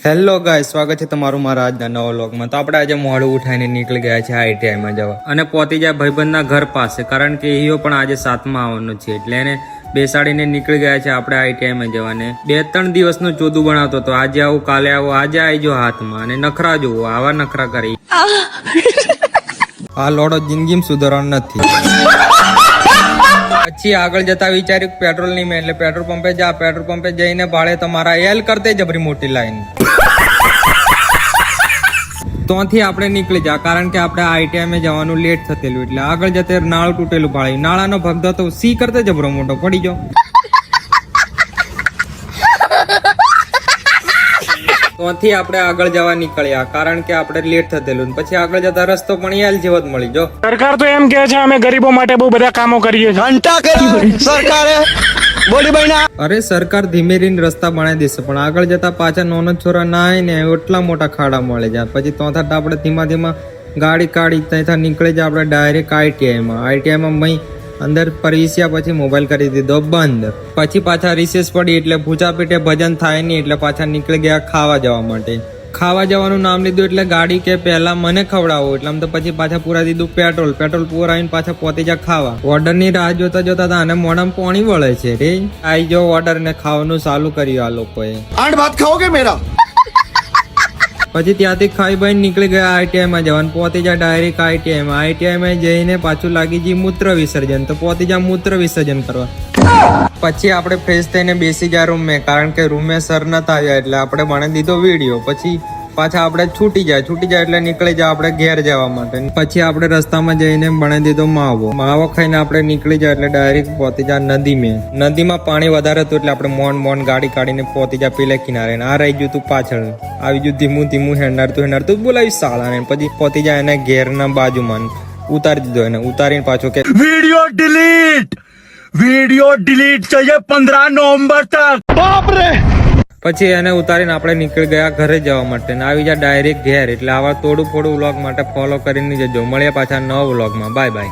Hello ગાય, સ્વાગત છે તમારું મારા આજના નવા વ્લોગમાં। તો આપણે આજે મોડું ઉઠાઈને નીકળી ગયા છે આઈટીઆઈમાં જવા અને પહોંચી જાય ભાઈબંધના ઘર પાસે, કારણ કે એઓ પણ આજે 7માં આવવાનો છે, એટલે એને બેસાડીને નીકળી ગયા છે આપણે આઈટીઆઈમાં જવાને। 2-3 દિવસનું ચોદું બનાવતો હતો, આજે આવું કાલે આવું, આજે આવી જો હાથમાં, અને નખરા જોવો, આવા નખરા કરી આ લોડો જિંદગીમાં સુધારવાનો નથી। પછી આગળ જતા વિચાર્યું પેટ્રોલ નહીં મેં, એટલે પેટ્રોલ પંપે જા, પેટ્રોલ પંપે જઈને ભાડે તમારા એલ કરતે જબરી મોટી લાઈન તોથી આપણે નીકળી જા, કારણ કે આપણે આઈટીઆઈ જવાનું લેટ થયેલું, એટલે આગળ જતે નાળું તૂટેલું ભાડે, નાળાનો ભગતો તો સી કરતે જબરો મોટો પડી ગયો, તોથી આપણે આગળ જવા નીકળ્યા, કારણ કે આપણે લેટ થયેલું। પછી આગળ જતા રસ્તો પણ એલ જેવો જ મળી જો। સરકાર તો એમ કહે છે અમે ગરીબો માટે બહુ બધા કામો કરીએ છીએ, ઘંટા કર્યું સરકારે બોલી બહેના। અરે સરકાર ધીમે રહીને રસ્તા બનાવી દેશે, પણ આગળ જતા પાછા નોનો છોરા ના આવે ને એટલા મોટા ખાડા મળે જાય। પછી તોથા આપણે ધીમા ધીમા ગાડી કાઢી ત્યાંથી નીકળી જાય આપણે ડાયરેક્ટ આઈટીઆઈમાં અંદર પ્રવેશ્યા, પછી મોબાઈલ કરી દીધો બંધ। પછી પાછા રિસેસ પડી, એટલે ભૂચા પેટે ભજન થાય નહીં, એટલે પાછા નીકળી ગયા ખાવા જવા માટે। ખાવા જવાનું નામ લીધું એટલે ગાડી કે પહેલા મને ખવડાવો, એટલે આમ તો પછી પાછા પૂરા દીધું પેટ્રોલ પૂરાવીને પાછા પોતે જા ખાવા। ઓર્ડર ની રાહ જોતા જોતા આને મોઢામાં પાણી વળે છે રે। આઈ જો ઓર્ડર ને ખાવાનું ચાલુ કર્યું આ લોકોએ। આઠ ભાત ખાઓગે મેરા? પછી ત્યાંથી ખાઈ ભાઈ નીકળી ગયા આઈટીઆઈમાં જવાનું, પોતે જા ડાયરેક્ટ આઈટીઆઈમાં જઈને પાછું લાગી જઈ મૂત્ર વિસર્જન, તો પોતે જા મૂત્ર વિસર્જન કરવા। પછી આપણે ફ્રેશ થઈને બેસી ગયા રૂમે, કારણ કે રૂમે સર નતા આવ્યા, એટલે આપણે બને દીધો વિડીયો। પછી પાછા આપણે છૂટી જાય એટલે નીકળી જાય આપણે ઘેર જવા માટે। પછી આપણે રસ્તામાં જઈને બને દીધો માવો ખાઈને આપણે નીકળી જાય એટલે ડાયરેક્ટ પહોંચી જાય નદીમાં પાણી વધારે હતું, એટલે આપણે મોન ગાડી કાઢીને પહોંચી જાય પેલા કિનારે। આ રહી ગયું તું પાછળ, આવી ગયું ધીમું હેંડારતું બોલાવી શાળાને। પછી પહોંચી જાય એને ઘેરના બાજુમાં ઉતારી દીધો, એને ઉતારીને પાછો કે वीडियो डिलीट चाहिए 15 नवंबर तक। बाप रे। પછી એને ઉતારીને આપણે નીકળી ગયા ઘરે જવા માટે, આવી જાય ડાયરેક્ટ ઘેર। એટલે આવા થોડું વ્લોગ માટે ફોલો કરીને જજો। મળીએ પાછા નવા વ્લોગમાં, બાય બાય।